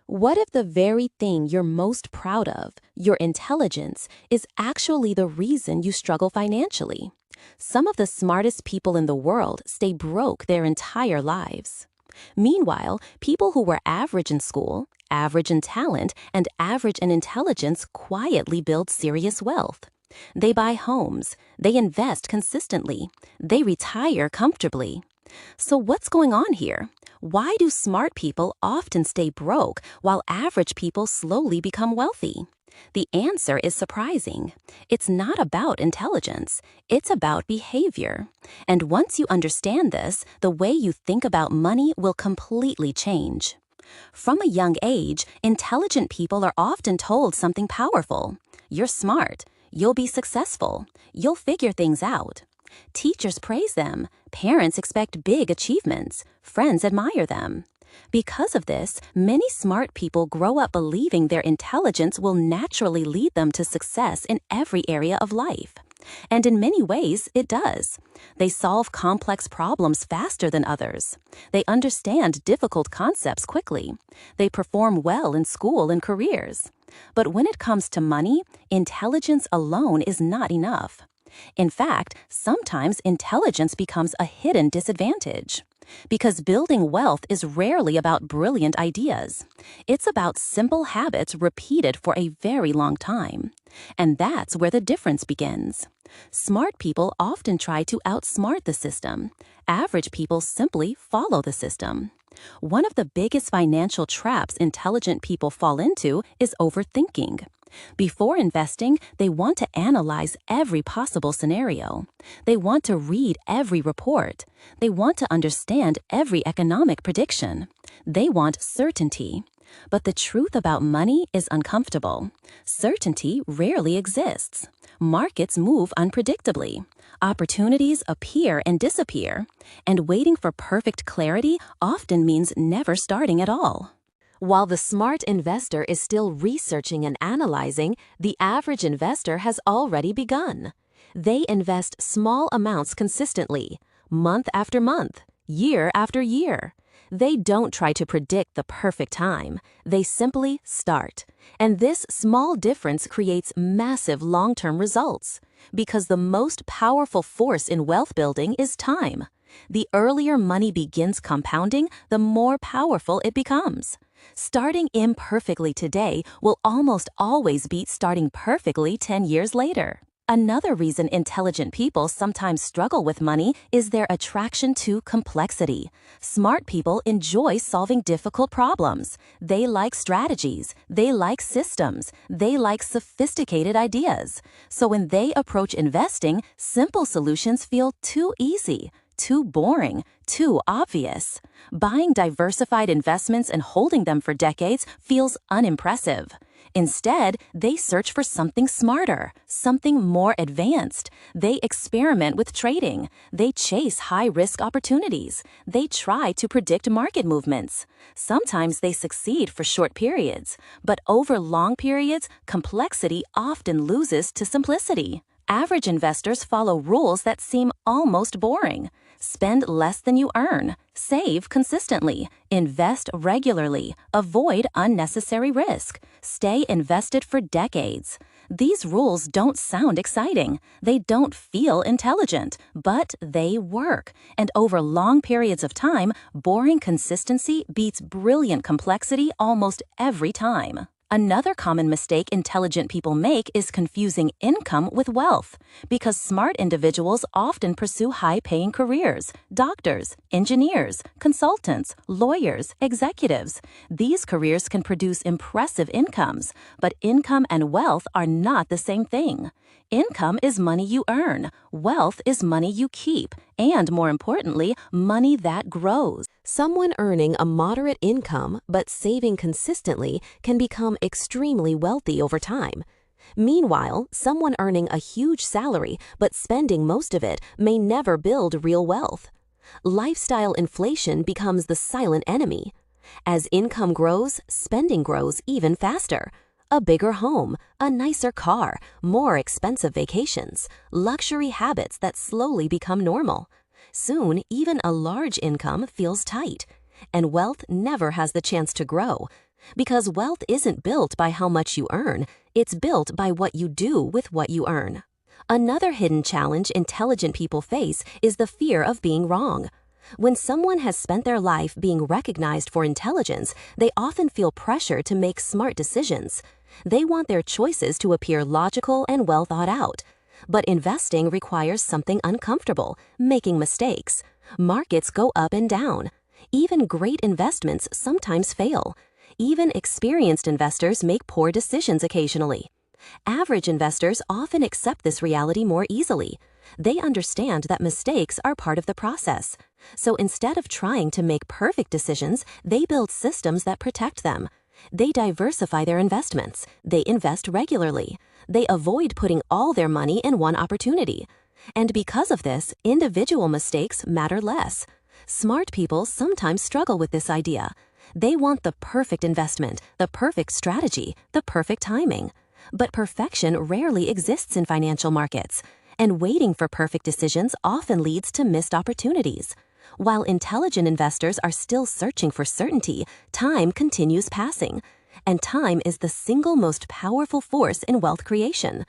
What if the very thing you're most proud of, your intelligence, is actually the reason you struggle financially? Some of the smartest people in the world stay broke their entire lives. Meanwhile, people who were average in school, average in talent, and average in intelligence quietly build serious wealth. They buy homes, they invest consistently, they retire comfortably. So what's going on here? Why do smart people often stay broke while average people slowly become wealthy? The answer is surprising. It's not about intelligence, it's about behavior. And once you understand this, the way you think about money will completely change. From a young age, intelligent people are often told something powerful. You're smart. You'll be successful. You'll figure things out. Teachers praise them. Parents expect big achievements. Friends admire them. Because of this, many smart people grow up believing their intelligence will naturally lead them to success in every area of life. And in many ways, it does. They solve complex problems faster than others. They understand difficult concepts quickly. They perform well in school and careers. But when it comes to money, intelligence alone is not enough. In fact, sometimes intelligence becomes a hidden disadvantage. Because building wealth is rarely about brilliant ideas. It's about simple habits repeated for a very long time. And that's where the difference begins. Smart people often try to outsmart the system. Average people simply follow the system. One of the biggest financial traps intelligent people fall into is overthinking. Before investing, they want to analyze every possible scenario. They want to read every report. They want to understand every economic prediction. They want certainty. But the truth about money is uncomfortable. Certainty rarely exists. Markets move unpredictably. Opportunities appear and disappear. And waiting for perfect clarity often means never starting at all. While the smart investor is still researching and analyzing, the average investor has already begun. They invest small amounts consistently, month after month, year after year. They don't try to predict the perfect time. They simply start. And this small difference creates massive long-term results. Because the most powerful force in wealth building is time. The earlier money begins compounding, the more powerful it becomes. Starting imperfectly today will almost always beat starting perfectly 10 years later. Another reason intelligent people sometimes struggle with money is their attraction to complexity. Smart people enjoy solving difficult problems. They like strategies. They like systems. They like sophisticated ideas. So when they approach investing, simple solutions feel too easy, too boring, too obvious. Buying diversified investments and holding them for decades feels unimpressive. Instead, they search for something smarter, something more advanced. They experiment with trading. They chase high-risk opportunities. They try to predict market movements. Sometimes they succeed for short periods, but over long periods, complexity often loses to simplicity. Average investors follow rules that seem almost boring. Spend less than you earn. Save consistently. Invest regularly. Avoid unnecessary risk. Stay invested for decades. These rules don't sound exciting. They don't feel intelligent, but they work. And over long periods of time, boring consistency beats brilliant complexity almost every time. Another common mistake intelligent people make is confusing income with wealth, because smart individuals often pursue high-paying careers: doctors, engineers, consultants, lawyers, executives. These careers can produce impressive incomes, but income and wealth are not the same thing. Income is money you earn. Wealth is money you keep, and more importantly, money that grows. Someone earning a moderate income but saving consistently can become extremely wealthy over time. Meanwhile, someone earning a huge salary but spending most of it may never build real wealth. Lifestyle inflation becomes the silent enemy. As income grows, spending grows even faster. A bigger home, a nicer car, more expensive vacations, luxury habits that slowly become normal. Soon, even a large income feels tight, and wealth never has the chance to grow. Because wealth isn't built by how much you earn, it's built by what you do with what you earn. Another hidden challenge intelligent people face is the fear of being wrong. When someone has spent their life being recognized for intelligence, they often feel pressure to make smart decisions. They want their choices to appear logical and well thought out. But investing requires something uncomfortable, making mistakes. Markets go up and down. Even great investments sometimes fail. Even experienced investors make poor decisions occasionally. Average investors often accept this reality more easily. They understand that mistakes are part of the process. So instead of trying to make perfect decisions, they build systems that protect them. They diversify their investments. They invest regularly. They avoid putting all their money in one opportunity. And because of this, individual mistakes matter less. Smart people sometimes struggle with this idea. They want the perfect investment, the perfect strategy, the perfect timing. But perfection rarely exists in financial markets, and waiting for perfect decisions often leads to missed opportunities. While intelligent investors are still searching for certainty, time continues passing. And time is the single most powerful force in wealth creation.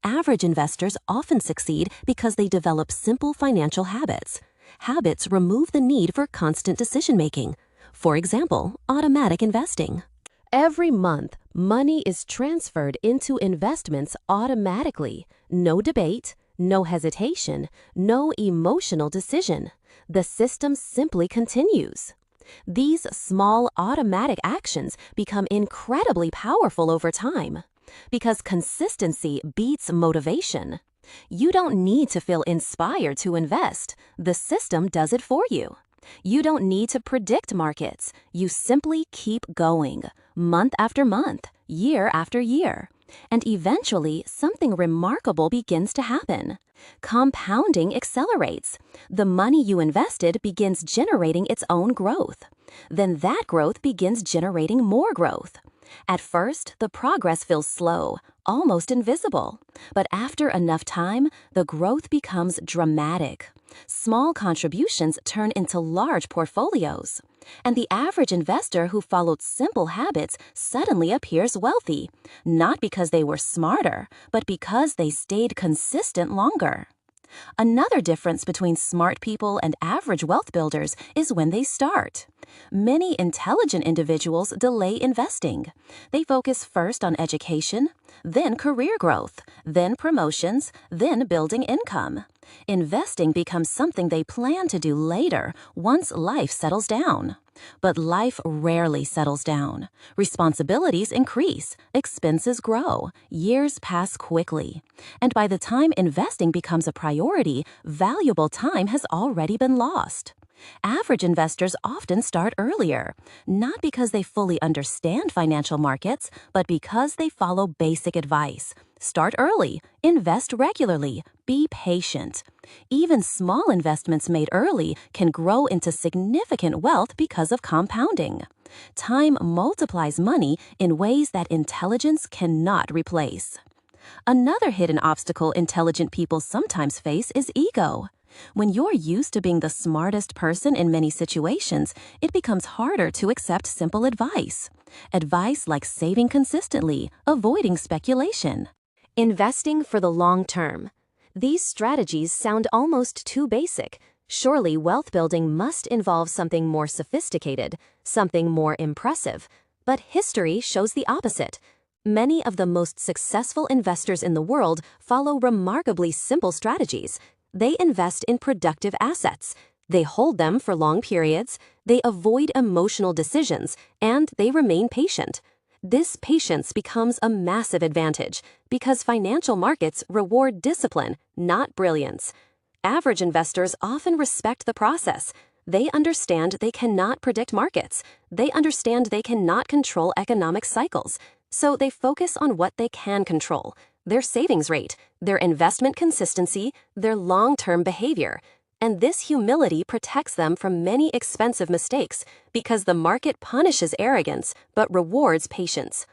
Average investors often succeed because they develop simple financial habits. Habits remove the need for constant decision-making. For example, automatic investing. Every month, money is transferred into investments automatically. No debate, no hesitation, no emotional decision. The system simply continues. These small automatic actions become incredibly powerful over time because consistency beats motivation. You don't need to feel inspired to invest. The system does it for you. You don't need to predict markets. You simply keep going, month after month, year after year. And eventually, something remarkable begins to happen. Compounding accelerates. The money you invested begins generating its own growth. Then that growth begins generating more growth. At first, the progress feels slow, almost invisible. But after enough time, the growth becomes dramatic. Small contributions turn into large portfolios. And the average investor who followed simple habits suddenly appears wealthy, not because they were smarter, but because they stayed consistent longer. Another difference between smart people and average wealth builders is when they start. Many intelligent individuals delay investing. They focus first on education, then career growth, then promotions, then building income. Investing becomes something they plan to do later, once life settles down. But life rarely settles down. Responsibilities increase, expenses grow, years pass quickly. And by the time investing becomes a priority, valuable time has already been lost. Average investors often start earlier, not because they fully understand financial markets, but because they follow basic advice. Start early, invest regularly, be patient. Even small investments made early can grow into significant wealth because of compounding. Time multiplies money in ways that intelligence cannot replace. Another hidden obstacle intelligent people sometimes face is ego. When you're used to being the smartest person in many situations, it becomes harder to accept simple advice. Advice like saving consistently, avoiding speculation. Investing for the long term. These strategies sound almost too basic. Surely wealth building must involve something more sophisticated, something more impressive. But history shows the opposite. Many of the most successful investors in the world follow remarkably simple strategies. They invest in productive assets. They hold them for long periods. They avoid emotional decisions, and they remain patient. This patience becomes a massive advantage because financial markets reward discipline, not brilliance. Average investors often respect the process. They understand they cannot predict markets. They understand they cannot control economic cycles. So they focus on what they can control: their savings rate, their investment consistency, their long-term behavior. And this humility protects them from many expensive mistakes because the market punishes arrogance but rewards patience.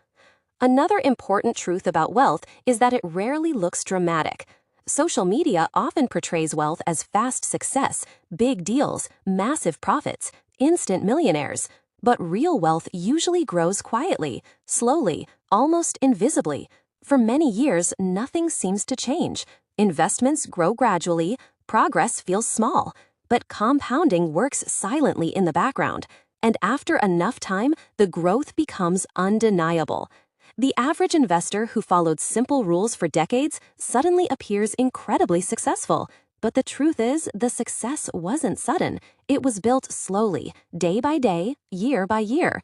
Another important truth about wealth is that it rarely looks dramatic. Social media often portrays wealth as fast success, big deals, massive profits, instant millionaires. But real wealth usually grows quietly, slowly, almost invisibly. For many years, nothing seems to change. Investments grow gradually, progress feels small, but compounding works silently in the background. And after enough time, the growth becomes undeniable. The average investor who followed simple rules for decades suddenly appears incredibly successful. But the truth is, the success wasn't sudden. It was built slowly, day by day, year by year.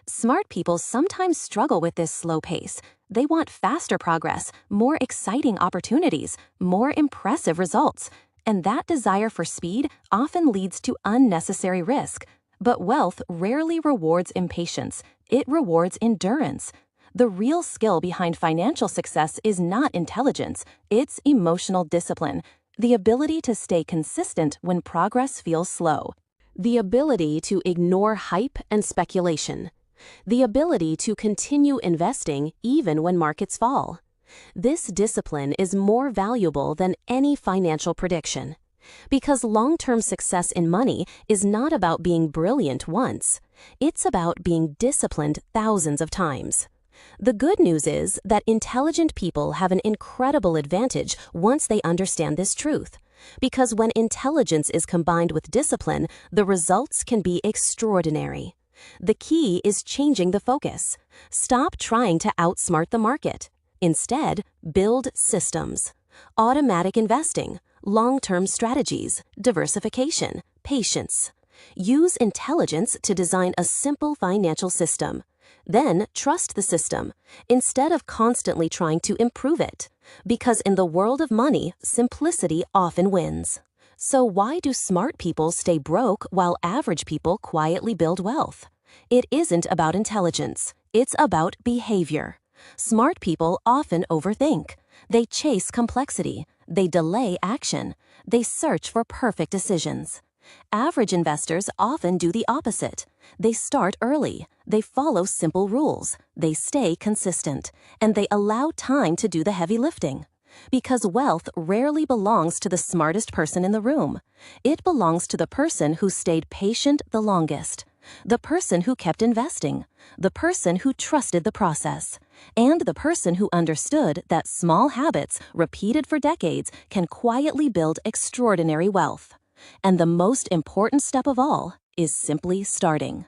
Smart people sometimes struggle with this slow pace. They want faster progress, more exciting opportunities, more impressive results. And that desire for speed often leads to unnecessary risk. But wealth rarely rewards impatience. It rewards endurance. The real skill behind financial success is not intelligence, it's emotional discipline. The ability to stay consistent when progress feels slow. The ability to ignore hype and speculation. The ability to continue investing even when markets fall. This discipline is more valuable than any financial prediction. Because long-term success in money is not about being brilliant once. It's about being disciplined thousands of times. The good news is that intelligent people have an incredible advantage once they understand this truth. Because when intelligence is combined with discipline, the results can be extraordinary. The key is changing the focus. Stop trying to outsmart the market. Instead, build systems. Automatic investing, long-term strategies, diversification, patience. Use intelligence to design a simple financial system. Then trust the system, instead of constantly trying to improve it. Because in the world of money, simplicity often wins. So why do smart people stay broke while average people quietly build wealth? It isn't about intelligence, it's about behavior. Smart people often overthink. They chase complexity. They delay action. They search for perfect decisions. Average investors often do the opposite. They start early. They follow simple rules. They stay consistent. And they allow time to do the heavy lifting. Because wealth rarely belongs to the smartest person in the room. It belongs to the person who stayed patient the longest. The person who kept investing. The person who trusted the process. And the person who understood that small habits, repeated for decades, can quietly build extraordinary wealth. And the most important step of all is simply starting.